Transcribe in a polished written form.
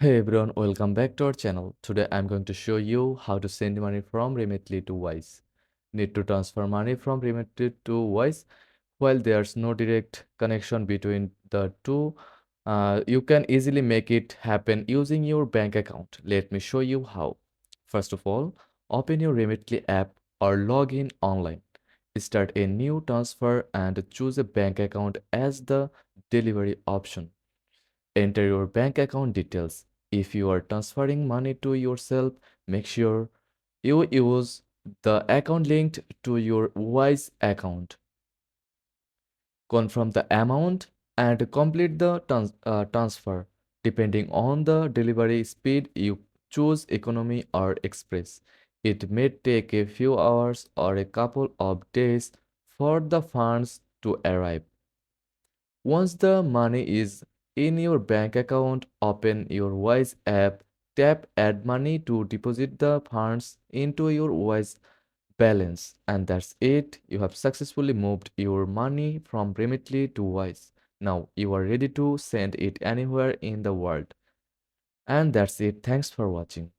Hey everyone, welcome back to our channel. Today I'm going to show you how to send money from Remitly to Wise. Need to transfer money from Remitly to Wise. While there's no direct connection between the two, you can easily make it happen using your bank account. Let me show you how. First of all, open your Remitly app or log in online. Start a new transfer and choose a bank account as the delivery option. Enter your bank account details. If you are transferring money to yourself, make sure you use the account linked to your Wise account. Confirm the amount and complete the transfer. Depending on the delivery speed, you choose economy or express. It may take a few hours or a couple of days for the funds to arrive. Once the money is in your bank account, open your Wise app, tap Add Money to deposit the funds into your Wise balance. And that's it. You have successfully moved your money from Remitly to Wise. Now you are ready to send it anywhere in the world. And that's it. Thanks for watching.